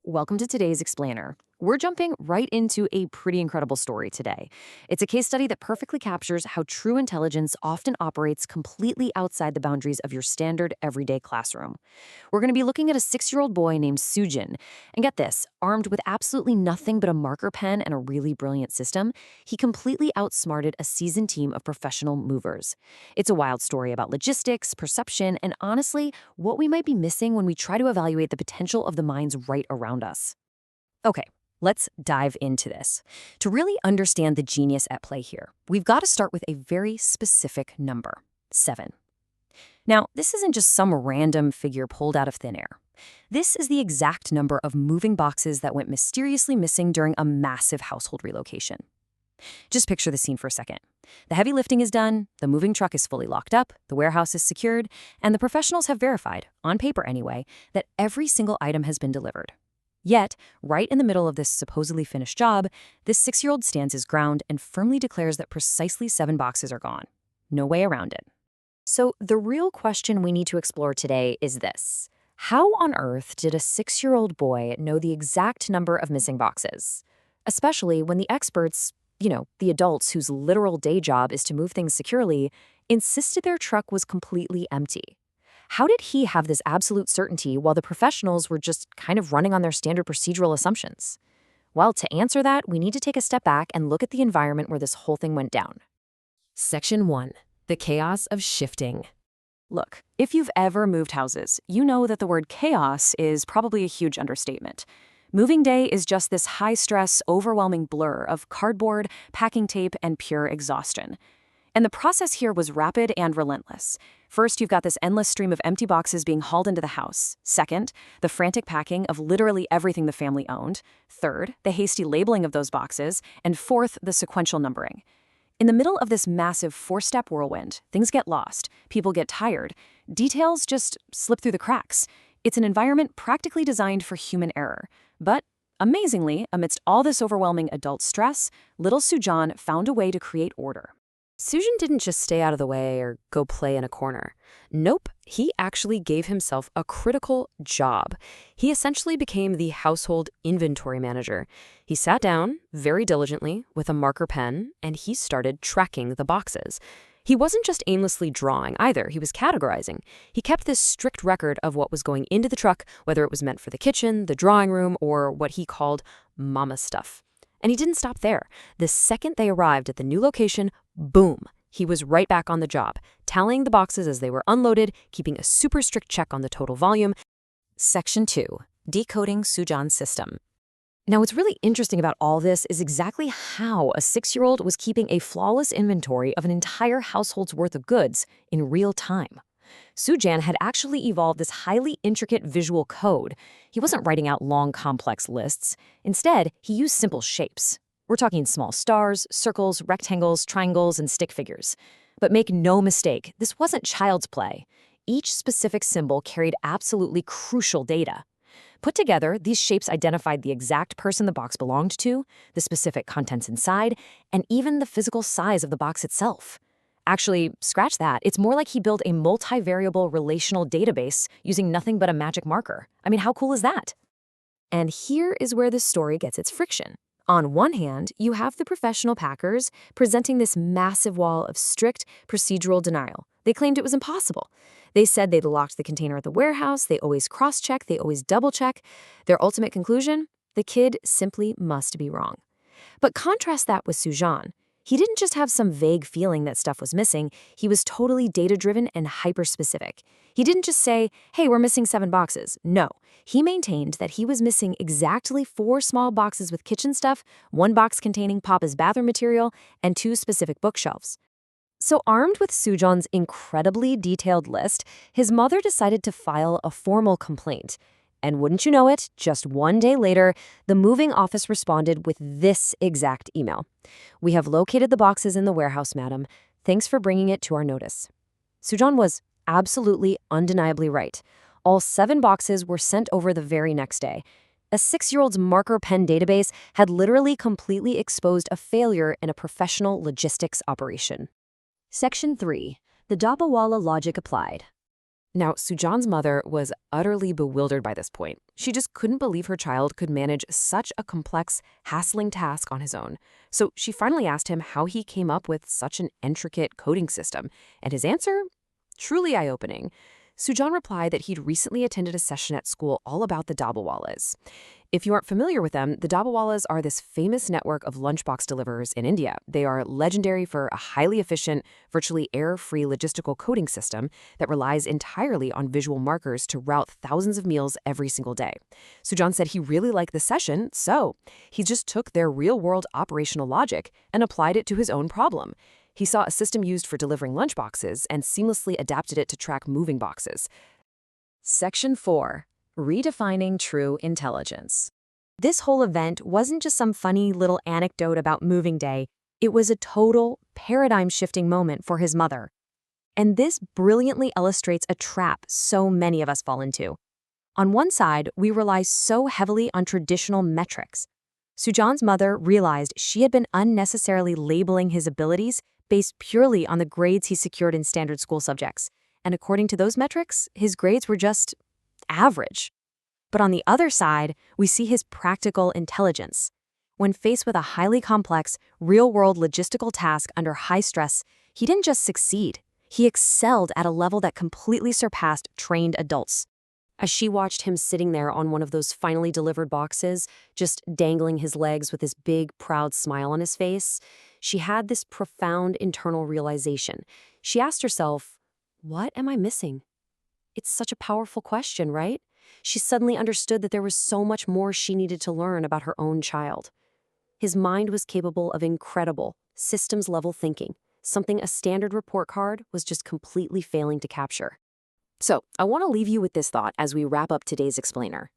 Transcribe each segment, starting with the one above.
Welcome to today's Explainer. We're jumping right into a pretty incredible story today. It's a case study that perfectly captures how true intelligence often operates completely outside the boundaries of your standard everyday classroom. We're going to be looking at a 6-year-old boy named Sujin. And get this, armed with absolutely nothing but a marker pen and a really brilliant system, he completely outsmarted a seasoned team of professional movers. It's a wild story about logistics, perception, and honestly, what we might be missing when we try to evaluate the potential of the minds right around us. Okay, let's dive into this. To really understand the genius at play here, we've got to start with a very specific number, 7. Now, this isn't just some random figure pulled out of thin air. This is the exact number of moving boxes that went mysteriously missing during a massive household relocation. Just picture the scene for a second. The heavy lifting is done, the moving truck is fully locked up, the warehouse is secured, and the professionals have verified, on paper anyway, that every single item has been delivered. Yet, right in the middle of this supposedly finished job, this 6-year-old stands his ground and firmly declares that precisely 7 boxes are gone. No way around it. So the real question we need to explore today is this. How on earth did a 6-year-old boy know the exact number of missing boxes? Especially when the experts, the adults whose literal day job is to move things securely, insisted their truck was completely empty. How did he have this absolute certainty while the professionals were just kind of running on their standard procedural assumptions? Well, to answer that, we need to take a step back and look at the environment where this whole thing went down. Section 1. The chaos of shifting. Look, if you've ever moved houses, you know that the word chaos is probably a huge understatement. Moving day is just this high-stress, overwhelming blur of cardboard, packing tape, and pure exhaustion. And the process here was rapid and relentless. First, you've got this endless stream of empty boxes being hauled into the house. Second, the frantic packing of literally everything the family owned. Third, the hasty labeling of those boxes. And fourth, the sequential numbering. In the middle of this massive 4-step whirlwind, things get lost, people get tired, details just slip through the cracks. It's an environment practically designed for human error. But amazingly, amidst all this overwhelming adult stress, little Sujan found a way to create order. Sujin didn't just stay out of the way or go play in a corner. Nope, he actually gave himself a critical job. He essentially became the household inventory manager. He sat down, very diligently, with a marker pen, and he started tracking the boxes. He wasn't just aimlessly drawing either, he was categorizing. He kept this strict record of what was going into the truck, whether it was meant for the kitchen, the drawing room, or what he called mama stuff. And he didn't stop there. The second they arrived at the new location, boom, he was right back on the job, tallying the boxes as they were unloaded, keeping a super strict check on the total volume. Section 2. Decoding Sujan's system. Now, what's really interesting about all this is exactly how a 6-year-old was keeping a flawless inventory of an entire household's worth of goods in real time. Sujan had actually evolved this highly intricate visual code. He wasn't writing out long, complex lists. Instead, he used simple shapes. We're talking small stars, circles, rectangles, triangles, and stick figures. But make no mistake, this wasn't child's play. Each specific symbol carried absolutely crucial data. Put together, these shapes identified the exact person the box belonged to, the specific contents inside, and even the physical size of the box itself. Actually, scratch that. It's more like he built a multivariable relational database using nothing but a magic marker. I mean, how cool is that? And here is where this story gets its friction. On one hand, you have the professional packers presenting this massive wall of strict procedural denial. They claimed it was impossible. They said they'd locked the container at the warehouse, they always cross-check, they always double-check. Their ultimate conclusion? The kid simply must be wrong. But contrast that with Sujan. He didn't just have some vague feeling that stuff was missing, he was totally data-driven and hyper-specific. He didn't just say, hey, we're missing 7 boxes. No, he maintained that he was missing exactly 4 small boxes with kitchen stuff, 1 box containing Papa's bathroom material, and 2 specific bookshelves. So armed with Sujan's incredibly detailed list, his mother decided to file a formal complaint. And wouldn't you know it, just 1 day later, the moving office responded with this exact email. We have located the boxes in the warehouse, madam. Thanks for bringing it to our notice. Sujan was absolutely, undeniably right. All 7 boxes were sent over the very next day. A 6-year-old's marker pen database had literally completely exposed a failure in a professional logistics operation. Section 3. The Dabbawala Logic Applied. Now, Sujan's mother was utterly bewildered by this point. She just couldn't believe her child could manage such a complex, hassling task on his own. So she finally asked him how he came up with such an intricate coding system, and his answer? Truly eye-opening. Sujan replied that he'd recently attended a session at school all about the Dabbawalas. If you aren't familiar with them, the Dabbawalas are this famous network of lunchbox deliverers in India. They are legendary for a highly efficient, virtually error-free logistical coding system that relies entirely on visual markers to route thousands of meals every single day. Sujan said he really liked the session, so he just took their real-world operational logic and applied it to his own problem. He saw a system used for delivering lunchboxes and seamlessly adapted it to track moving boxes. Section 4. Redefining True Intelligence. This whole event wasn't just some funny little anecdote about moving day. It was a total, paradigm-shifting moment for his mother. And this brilliantly illustrates a trap so many of us fall into. On one side, we rely so heavily on traditional metrics. Sujan's mother realized she had been unnecessarily labeling his abilities based purely on the grades he secured in standard school subjects. And according to those metrics, his grades were just average. But on the other side, we see his practical intelligence. When faced with a highly complex, real-world logistical task under high stress, he didn't just succeed. He excelled at a level that completely surpassed trained adults. As she watched him sitting there on one of those finally delivered boxes, just dangling his legs with this big, proud smile on his face, she had this profound internal realization. She asked herself, "What am I missing?" It's such a powerful question, right? She suddenly understood that there was so much more she needed to learn about her own child. His mind was capable of incredible, systems-level thinking, something a standard report card was just completely failing to capture. So, I want to leave you with this thought as we wrap up today's explainer.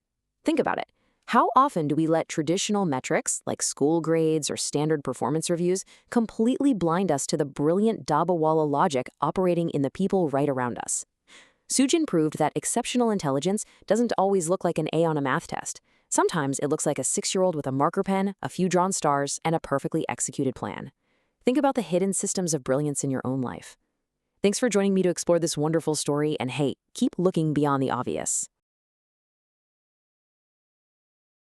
Think about it. How often do we let traditional metrics, like school grades or standard performance reviews, completely blind us to the brilliant Dabbawala logic operating in the people right around us? Sujan proved that exceptional intelligence doesn't always look like an A on a math test. Sometimes it looks like a 6-year-old with a marker pen, a few drawn stars, and a perfectly executed plan. Think about the hidden systems of brilliance in your own life. Thanks for joining me to explore this wonderful story, and hey, keep looking beyond the obvious.